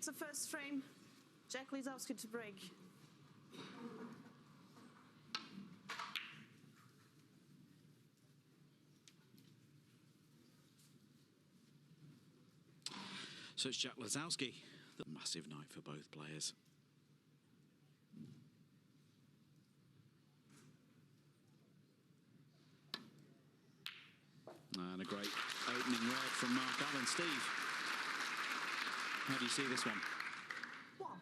the first frame. Jack Lisowski to break. So it's Jack Lisowski. A massive night for both players. And a great opening red from Mark Allen. Steve, how do you see this one? One.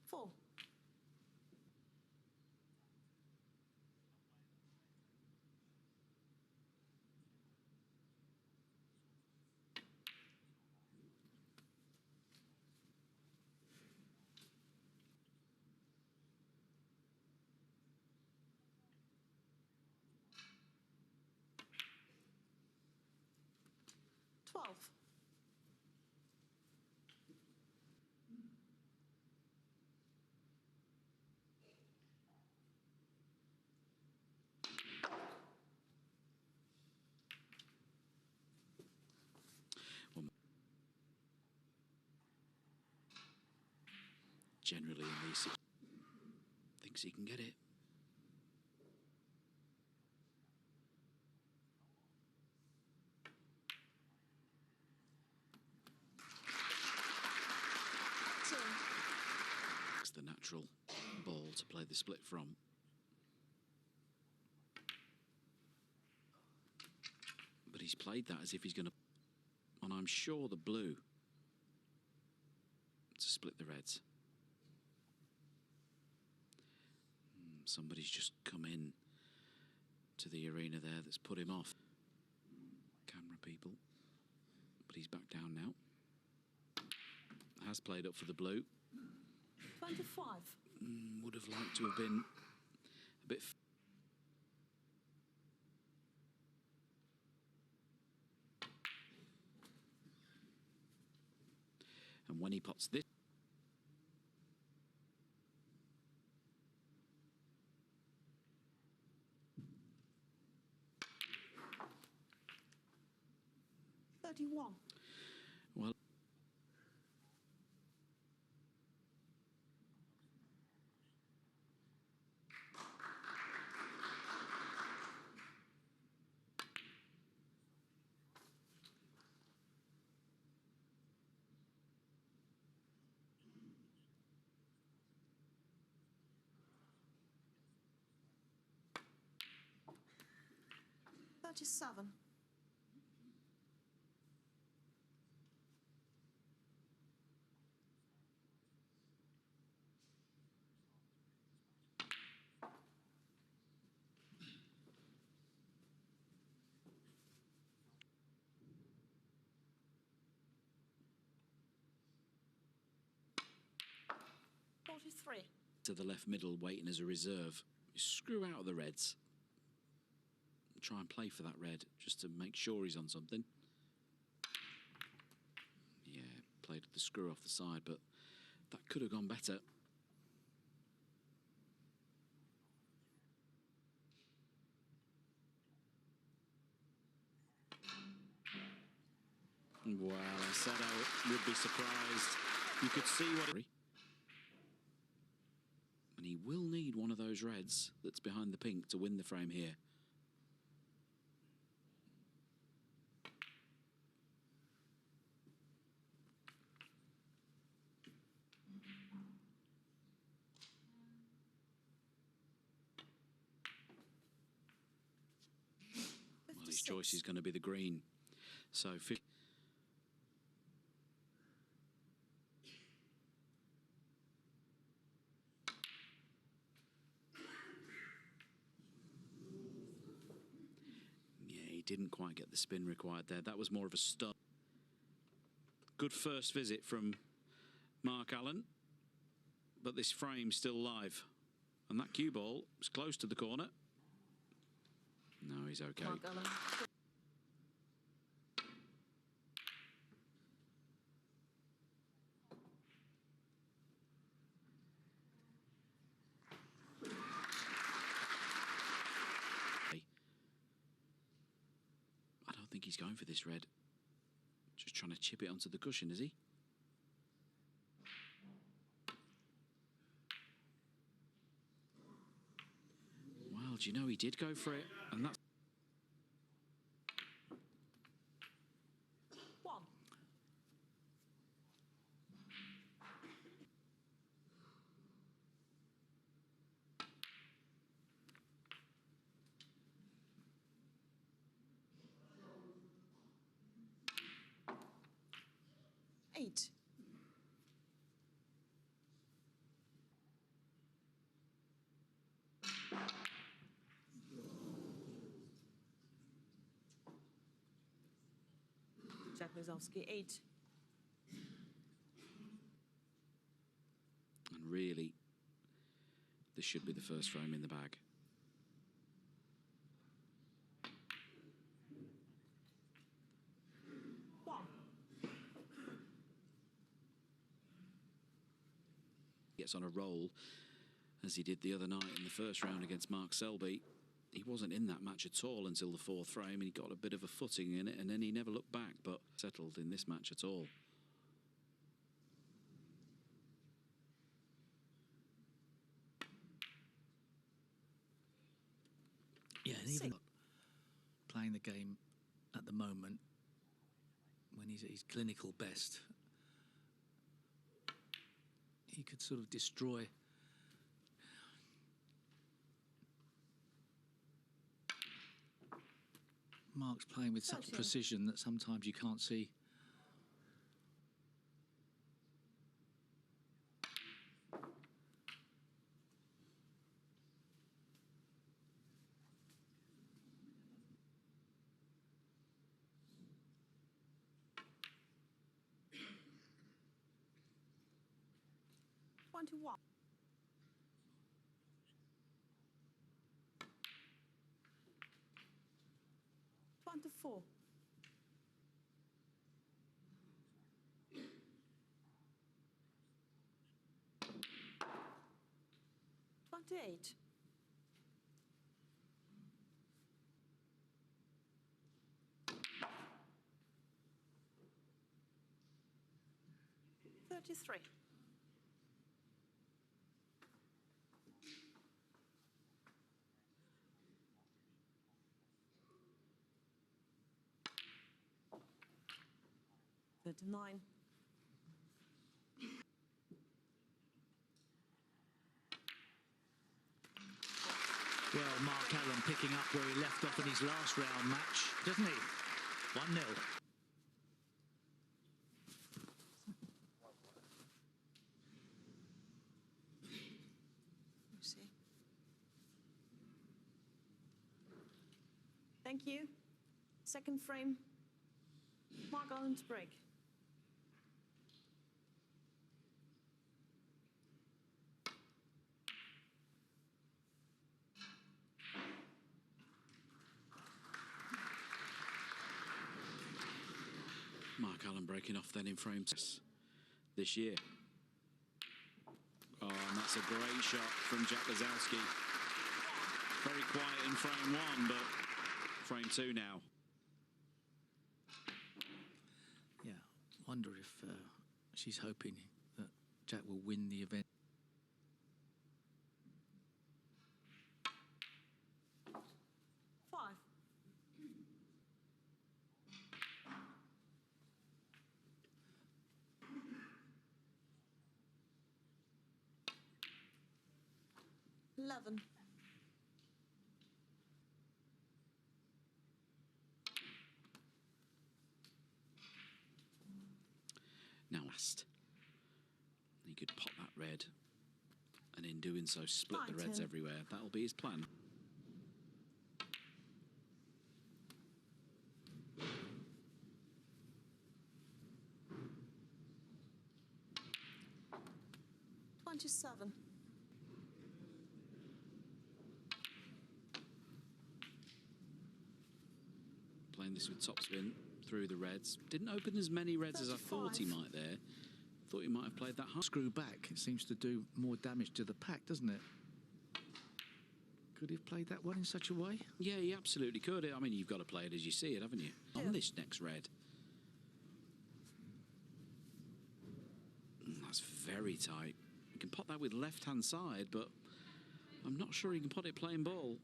Four. Twelve. Generally in these thinks he can get it. It's the natural ball to play the split from. But he's played that as if he's going to, and I'm sure the blue to split the reds. Somebody's just come in to the arena there that's put him off. Camera people. But he's back down now. Has played up for the blue. 25. Would have liked to have been a bit... And when he pots this... One. Well, Seven. to the left middle, waiting as a reserve. Screw out the reds. Try and play for that red, just to make sure he's on something. Yeah, played the screw off the side, but that could have gone better. Well, I said I would be surprised. You could see what... And he will need one of those reds that's behind the pink to win the frame here. Well, his choice is going to be the green. So... didn't quite get the spin required there. That was more of a start. Good first visit from Mark Allen, but this frame's still live. And that cue ball was close to the corner. No, he's okay. Mark Allen. I don't think he's going for this red. Just trying to chip it onto the cushion, is he? Well, do you know he did go for it? And that's... One. Eight. Jack Lisowski, 8. And really, this should be the first frame in the bag. One. Gets on a roll, as he did the other night in the first round against Mark Selby. He wasn't in that match at all until the 4th frame, and he got a bit of a footing in it, and then he never looked back, but settled in this match at all. Yeah, and even playing the game at the moment, when he's at his clinical best, he could sort of destroy. Mark's playing with such precision that sometimes you can't see. One. 24. 28. 33. 39. Well, Mark Allen picking up where he left off in his last round match, doesn't he? 1-0. See. Thank you. Second frame. Mark Allen to break. Mark Allen breaking off then in frame this year. Oh, and that's a great shot from Jack Lisowski. Very quiet in frame 1, but frame 2 now. Yeah, wonder if she's hoping that Jack will win the event. Five. Eleven. Now last. He could pop that red, and in doing so split the reds everywhere. That'll be his plan. Seven. Playing this with topspin through the reds. Didn't open as many reds as I thought he might there. Thought he might have played that hard. Screw back. It seems to do more damage to the pack, doesn't it? Could he have played that one in such a way? Yeah, he absolutely could. I mean, you've got to play it as you see it, haven't you? On this next red. That's very tight. You can pot that with left-hand side, but I'm not sure he can pot it playing ball.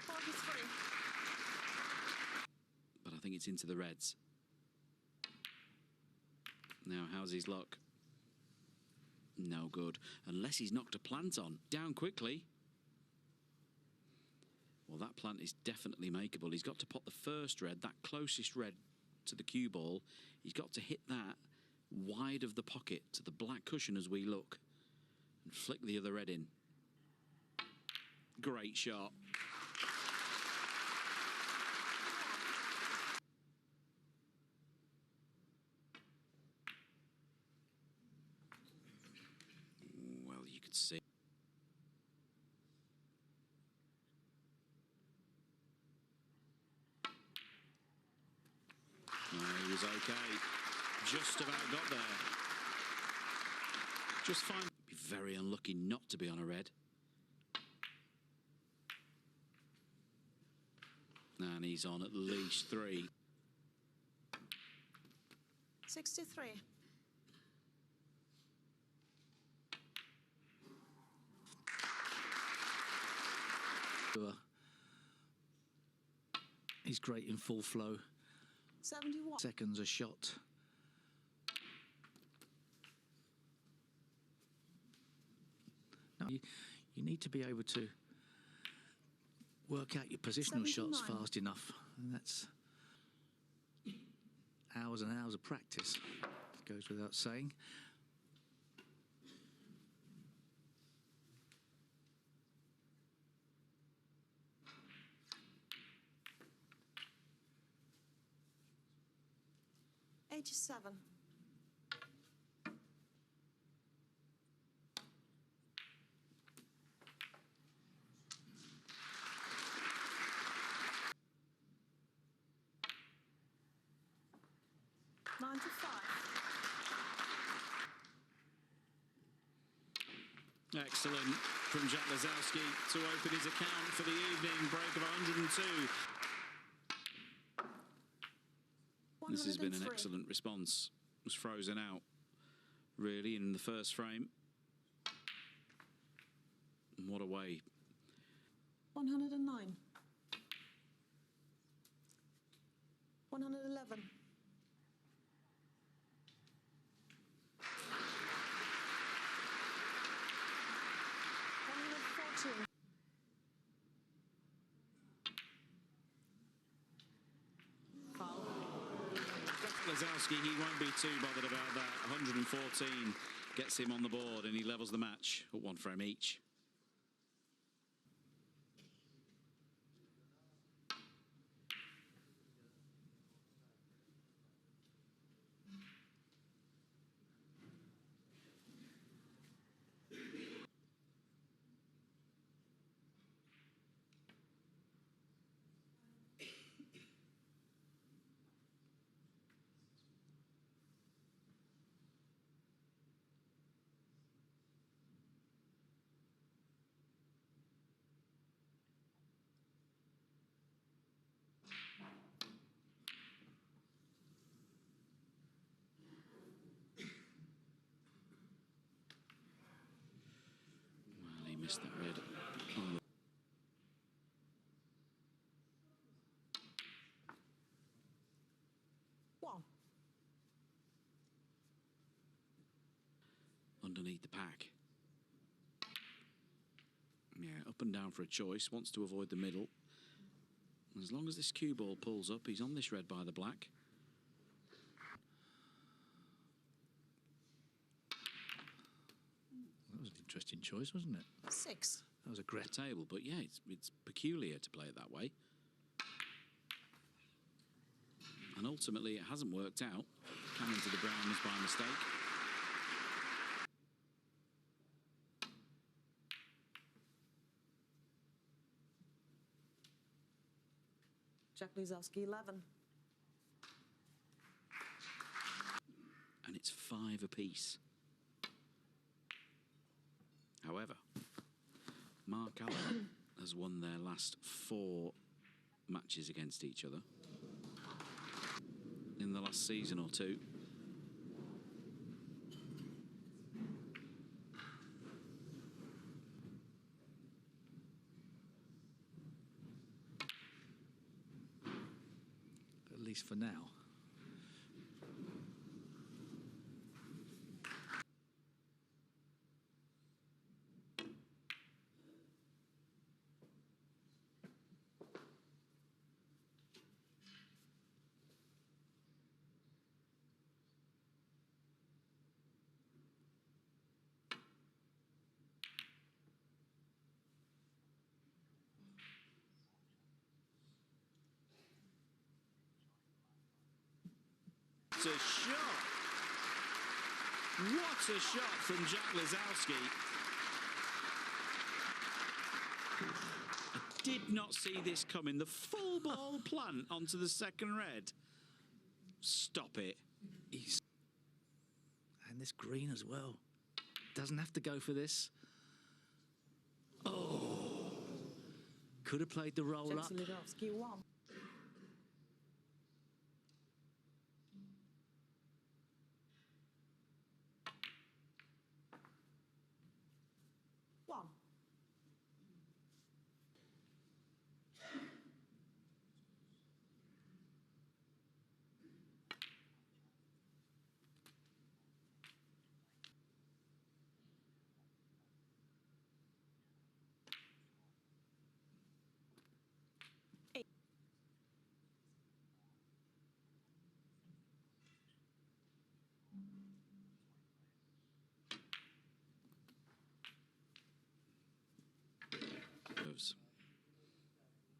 43. But I think it's into the reds. Now, how's his luck? No good. Unless he's knocked a plant on. Down quickly. Well, that plant is definitely makeable. He's got to pot the first red, that closest red to the cue ball. He's got to hit that wide of the pocket to the black cushion as we look. And flick the other red in. Great shot. Well, you could see. No, he was okay. Just about got there. Just fine. Be very unlucky not to be on a red. And he's on at least 3. 63. He's great in full flow. 71. Seconds a shot. Now, you need to be able to work out your positional shots 79. fast enough. And that's hours and hours of practice. Goes without saying. Seven. Excellent from Jack Lisowski to open his account for the evening. Break of 102. This has been an excellent response. Was frozen out, really, in the first frame. And what a way. 109. 111. 114. Lisowski, he won't be too bothered about that. 114 gets him on the board and he levels the match at 1 frame each. Missed that red. One. Underneath the pack. Yeah, up and down for a choice. Wants to avoid the middle. As long as this cue ball pulls up, he's on this red by the black. That was an interesting choice, wasn't it? 6. That was a great Table, but yeah, it's peculiar to play it that way. And ultimately, it hasn't worked out. Came into the browns by mistake. Jack Lisowski 11. And it's 5 apiece. However, Mark Allen has won their last 4 matches against each other in the last season or 2. At least for now. What a shot! What a shot from Jack Lisowski. I did not see this coming. The full ball plant onto the second red. Stop it. And this green as well. Doesn't have to go for this. Oh! Could have played the roll up. Jack Lisowski 1.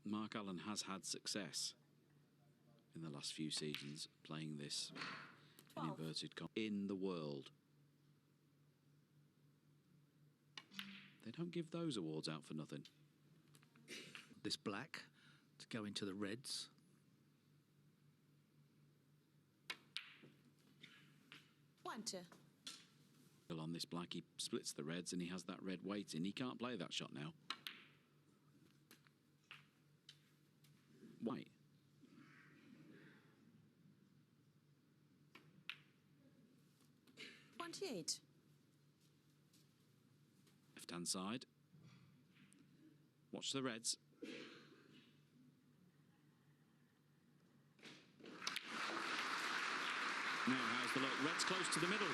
Mark Allen has had success in the last few seasons playing this in inverted in the world. They don't give those awards out for nothing. This black to go into the reds. On this black, he splits the reds and he has that red waiting. He can't play that shot now. White. Left-hand side. Watch the reds. Now, how's the look? Red's close to the middle.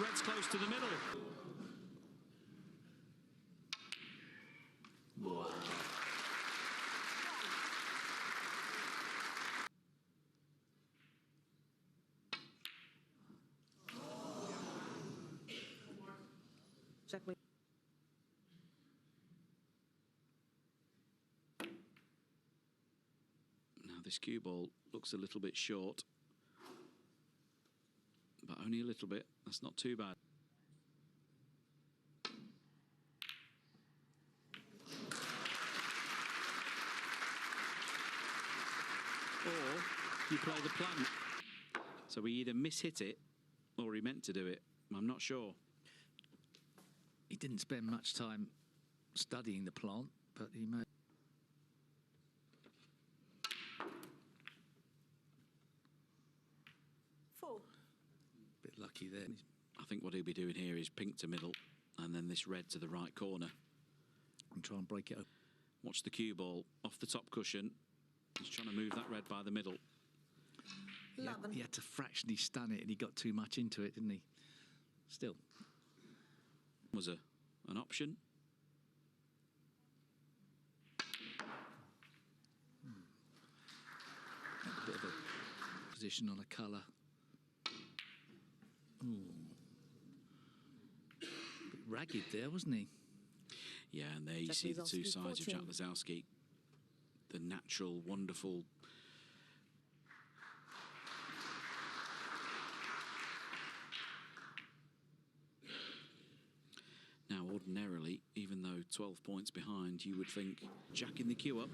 Red's close to the middle. Wow. Now this cue ball looks a little bit short, but only a little bit. That's not too bad. Or you play the plant. So he either mishit it or he meant to do it. I'm not sure. He didn't spend much time studying the plant, but he may. Bit lucky there. I think what he'll be doing here is pink to middle and then this red to the right corner. And try and break it open. Watch the cue ball off the top cushion. He's trying to move that red by the middle. He had to fractionally stun it and he got too much into it, didn't he? Still. Was an option. A bit of a position on a colour. Ooh. Bit ragged there, wasn't he? Yeah, and there you see the two sides of Jack Lisowski. The natural, wonderful. Now, ordinarily, even though 12 points behind, you would think jacking the cue up,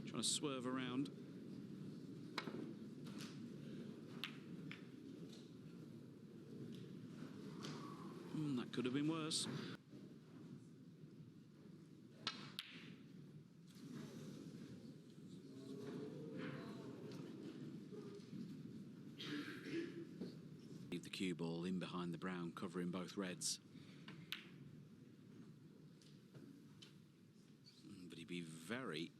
trying to swerve around. That could have been worse. Leave the cue ball in behind the brown, covering both reds. But he'd be very...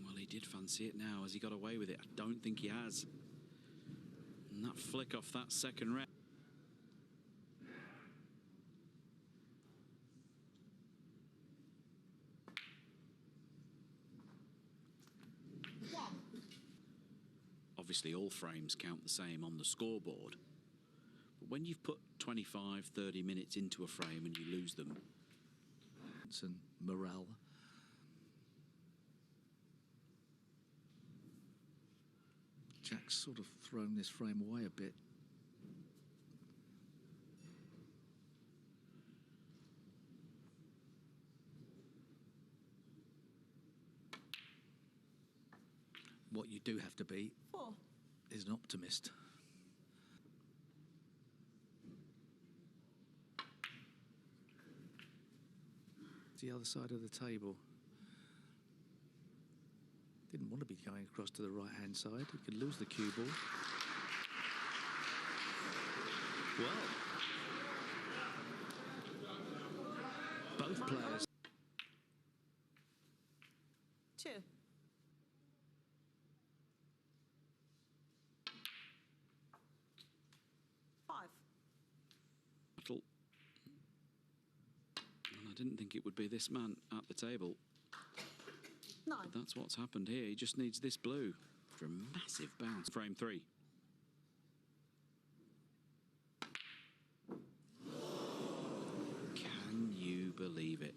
Well, he did fancy it now. Has he got away with it? I don't think he has. And that flick off that second red. Obviously, all frames count the same on the scoreboard. But when you've put 25, 30 minutes into a frame and you lose them... And morale. Jack's sort of thrown this frame away a bit. What you do have to be 4. is an optimist. It's the other side of the table. Didn't want to be going across to the right-hand side. He could lose the cue ball. Well, both players. 2. Battle. And I didn't think it would be this man at the table. 9. But that's what's happened here. He just needs this blue for a massive bounce. Frame 3. Can you believe it?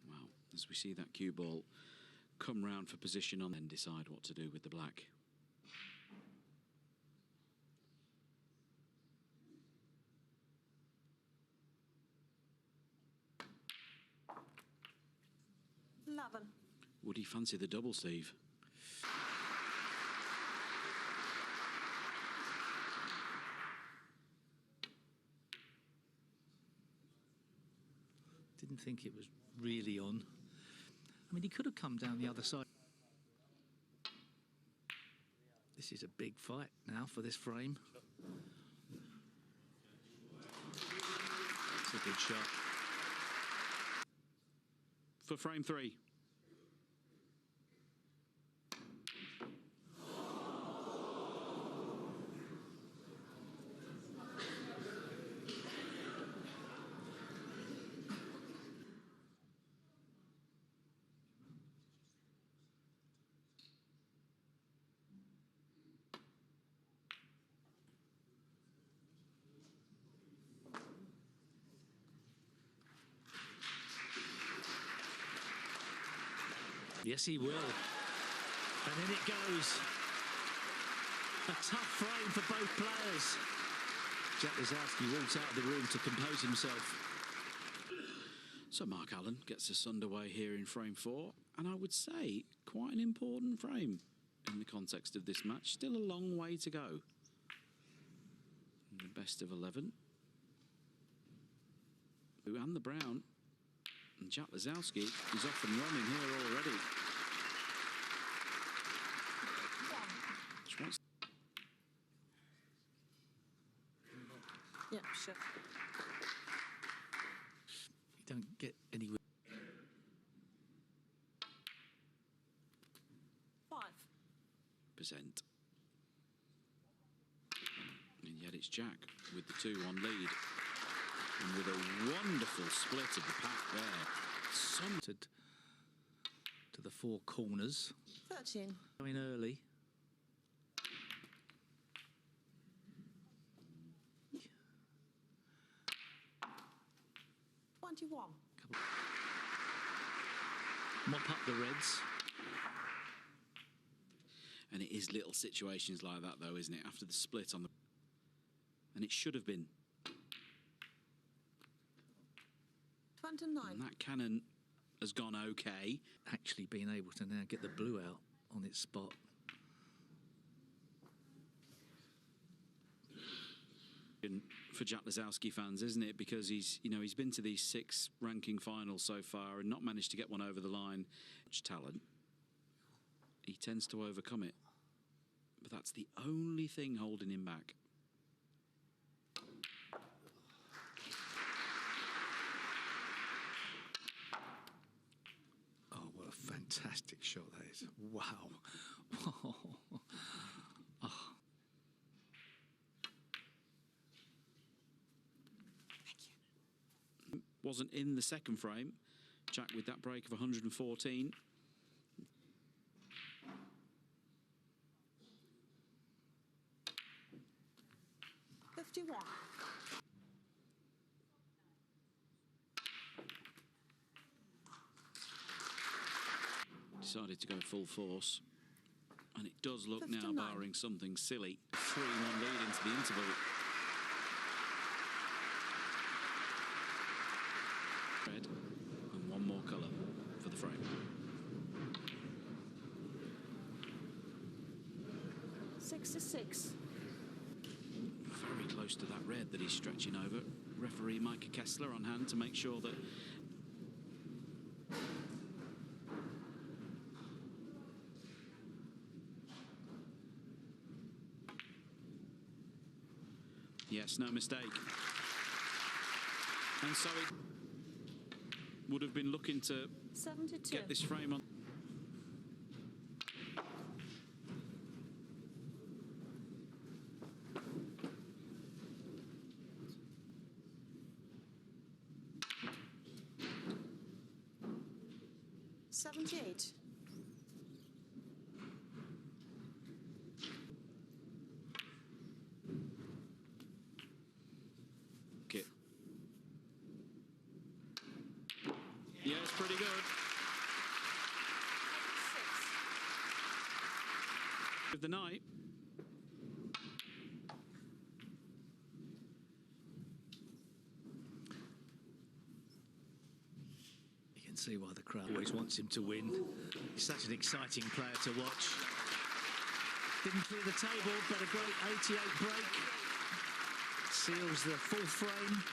Wow, as we see that cue ball come round for position on and decide what to do with the black. Would he fancy the double, Steve? Didn't think it was really on. I mean, he could have come down the other side. This is a big fight now for this frame. It's a good shot. For frame 3. Yes, he will. And in it goes. A tough frame for both players. Jack Lisowski walks out of the room to compose himself. So Mark Allen gets us underway here in frame 4, and I would say quite an important frame in the context of this match. Still a long way to go. The best of 11. And the brown. And Jack Lisowski is off and running here already. Yeah, sure. You don't get anywhere. 5%. And yet it's Jack with the 2-1 lead. And with a wonderful split of the pack there. Summed to the 4 corners. 13. Going early. $21. Mop up the reds. And it is little situations like that, though, isn't it? After the split on the... And it should have been. 29. And that cannon has gone okay. Actually being able to now get the blue out on its spot. For Jack Lisowski fans, isn't it? Because he's been to these 6 ranking finals so far and not managed to get one over the line. Much talent. He tends to overcome it. But that's the only thing holding him back. Oh, what a fantastic shot that is. Wow. Oh. Wasn't in the second frame. Jack with that break of 114. Decided to go full force. And it does look 59. now, barring something silly, 3-1 lead into the interval. Red and one more colour for the frame. 66. Very close to that red that he's stretching over. Referee Micah Kessler on hand to make sure that... Yes, no mistake. And so it would have been looking to 72. get this frame on. $78. Kit. Yeah, it's pretty good. Of the night. You can see why the crowd always wants him to win. He's such an exciting player to watch. Didn't clear the table, but a great 88 break. Seals the full frame.